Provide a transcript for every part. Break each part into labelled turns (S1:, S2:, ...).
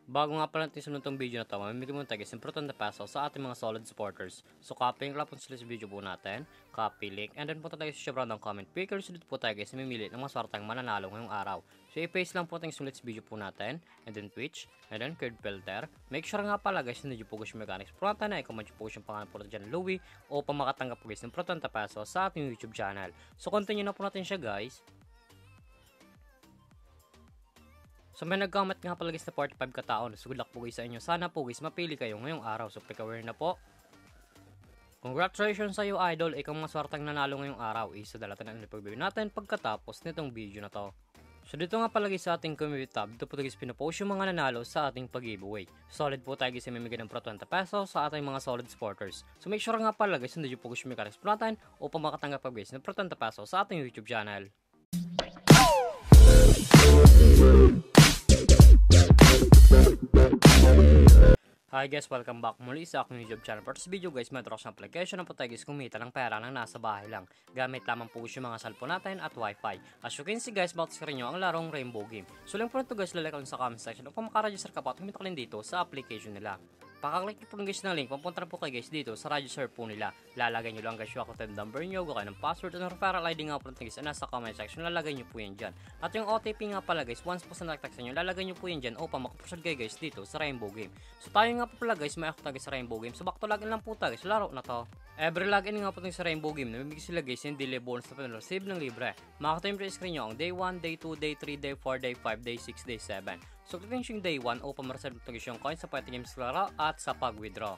S1: Bago nga pala natin sunod tong video na to, mamimigay muna tayo ng ₱10 sa ating mga solid supporters. So copy yung link po sila sa video po natin, copy link, and then punta tayo sa share ng comment picker. So dito po tayo guys mamimili ng maswartang mananalo ngayong araw. So i-paste lang po tayo sulit sa video po natin, and then Twitch, and then card filter. Make sure nga pala guys na hindi po guys mechanics pro na i-comment po yung pangalan po dyan Louie o pa makatanggap po guys ng ₱10 sa ating YouTube channel. So continue na po natin siya guys. So may nag-comment nga pala guys na 45 katao. So good luck po guys sa inyo. Sana po guys mapili kayo ngayong araw. So pick-aware na po. Congratulations sa iyo idol. Ikaw maswartang nanalo ngayong araw. Isa dalatan ang ipag-review natin pagkatapos nitong video na to. So dito nga pala guys sa ating community tab. Dito po guys pinopost yung mga nanalo sa ating pag-giveaway. Solid po tayo guys na mamimigay ng ₱20 sa ating mga solid supporters. So make sure nga pala guys hindi po guys mechanics pro natin o pa makatanggap pa guys ng ₱20 sa ating YouTube channel. Hi guys, welcome back muli sa aking YouTube channel. For this video guys, may drops na application na po tayo guys kumita ng pera nang nasa bahay lang. Gamit lamang po yung mga cellphone natin at wifi. As you can see guys, bakit screen nyo ang larong Rainbow Game. So lang po nito guys, lalike ko sa comment section. Kung makaregister ka pa at kumita ka rin dito sa application nila. Pakaklik nyo po guys ng link, papunta na po kayo guys dito sa register po nila. Lalagay nyo lang guys yung account number nyo, gawin ng password at referral ID nga po guys nasa comment section, lalagay nyo po yan dyan. At yung OTP nga pala guys, once po sa nakitext nyo, lalagay nyo po yan dyan upang makaproceed kayo guys dito sa Rainbow Game. So tayo nga po pala guys, may account guys sa Rainbow Game. So back to login lang po tayo guys, laro na to. Every login nga po sa Rainbow Game, namimigay sila guys yung daily bonus na receive ng libre. Makakita yung screen nyo ang day 1, day 2, day 3, day 4, day 5, day 6, day 7. So, click yung day 1 upang ma-reserve po yung coins sa pwede games laro at sa pag-withdraw.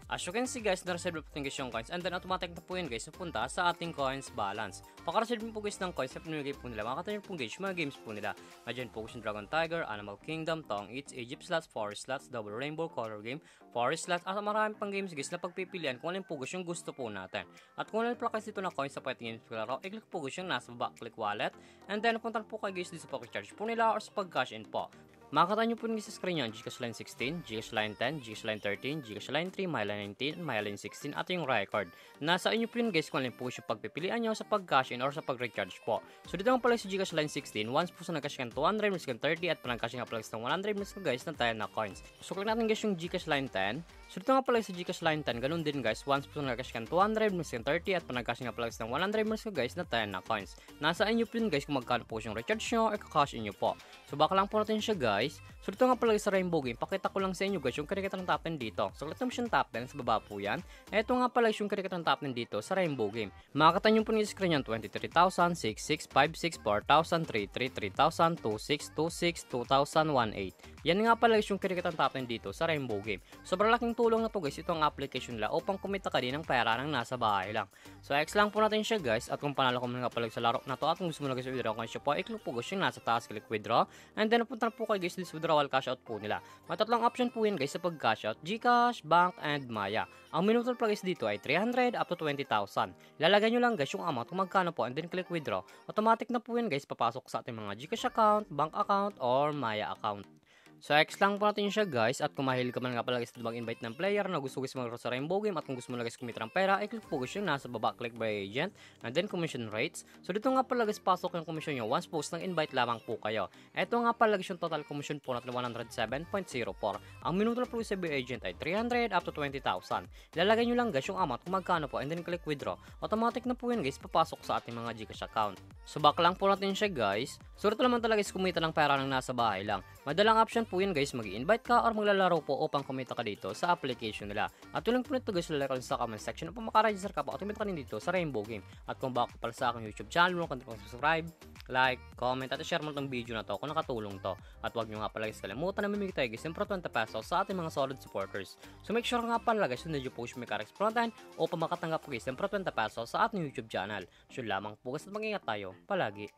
S1: As you can see guys, na-reserve po yung coins and then automatic na po yun guys napunta sa ating coins balance. Pagka-reserve po guys ng coins na pinigay po nila, makakatayin po guys mga games po nila. Medyan po yung Dragon Tiger, Animal Kingdom, Tong Eats, Egypt Slots, Forest Slots, Double Rainbow, Color Game, Forest Slots, at marami pang games guys na pagpipilian kung alin po guys yung gusto po natin. At kung alin po guys dito na coins sa pwede games laro, i-click po guys yung nasa baba, click wallet, and then punta po kayo guys dito sa pag-charge po nila or sa pag-cash in po. Makakita nyo po nyo sa screen nyo ang GCash Line 16, GCash Line 10, GCash Line 13, GCash Line 3, MyLine 19, MyLine 16 at yung record. Nasa inyo po yun guys kung alin po yung pagpipilian nyo sa pag-cash in or sa pag-recharge po. So dito nga pala sa GCash Line 16, once po sa nag-cash ka ng 200, minus ka 30 at panag-cash nga pala ng 100, minus ka guys ng 10 na coins. So click natin guys yung GCash Line 10. So dito nga pala sa GCash Line 10, ganun din guys, once po sa nag-cash ka ng 200, minus ka 30 at panag-cash nga pala ng 100, minus ka guys ng 10 na coins. Nasa inyo po yun guys kung magkano po yung recharge nyo or cash in nyo po. So baka lang po natin siya guys. So dito nga pala sa Rainbow Game, pakita ko lang sa inyo guys yung kinikita ng top 10 dito. So click naman siya top 10, sa baba po yan. Ito nga pala yung kinikita ng top 10 dito sa Rainbow Game. Makakita nyo po yung screen yan, 23,000, 66, 56, 4,000, 33, 3,000, 26, 26, 2,000, 18. Yan nga pala yung kinikita ng top 10 dito sa Rainbow Game. Sobrang laking tulong na po guys itong application nila upang kumita ka din ng pera ng nasa bahay lang. So X lang po natin siya guys, at kung panalo ko nga pala sa laro na to at kung gusto mo na guys withdraw ko siya po, i-click po guys yung nasa taas, click withdraw, and then punta po kayo guys this withdrawal cash out po nila. May tatlong option po yan guys sa pag-cash out, GCash, Bank, and Maya. Ang minimum po guys dito ay 300 up to 20,000. Lalagay nyo lang guys yung amount kung magkano po and then click withdraw. Automatic na po yan guys papasok sa ating mga GCash account, Bank account, or Maya account. So X lang po natin siya guys, at kung mahilig ka man nga pala guys na mag-invite ng player na gusto guys mag-roll sa Rainbow Game at kung gusto mo na guys kumita ng pera, i-click po guys yung nasa baba, click by agent and then commission rates. So dito nga pala guys pasok yung commission nyo once post ng invite lamang po kayo. Ito nga pala guys yung total commission po natin 107.04. Ang minimum po sa by agent ay 300 up to 20,000. Lalagay nyo lang guys yung amount kung magkano po and then click withdraw. Automatic na po yun guys papasok sa ating mga GCash account. So back lang po natin siya guys. So ito naman talaga guys kumita ng pera ng nasa bahay lang. Madalang option po yun guys, mag-i-invite ka or maglalaro po upang kumita ka dito sa application nila. At yung link po nito guys, lalagay ko sa comment section upang makaregister ka po at kumita ka rin dito sa Rainbow Game. At kung baka pala sa aking YouTube channel, kung subscribe, like, comment, at share mo itong video na to kung nakatulong to. At huwag nyo nga pala guys kalimutan na mamigay tayo guys ng ₱20 sa ating mga solid supporters. So make sure nga pala guys, hindi nyo po yung mechanics frontan upang makatanggap po guys ng ₱20 sa ating YouTube channel. So lamang po guys at mag-ingat tayo palagi.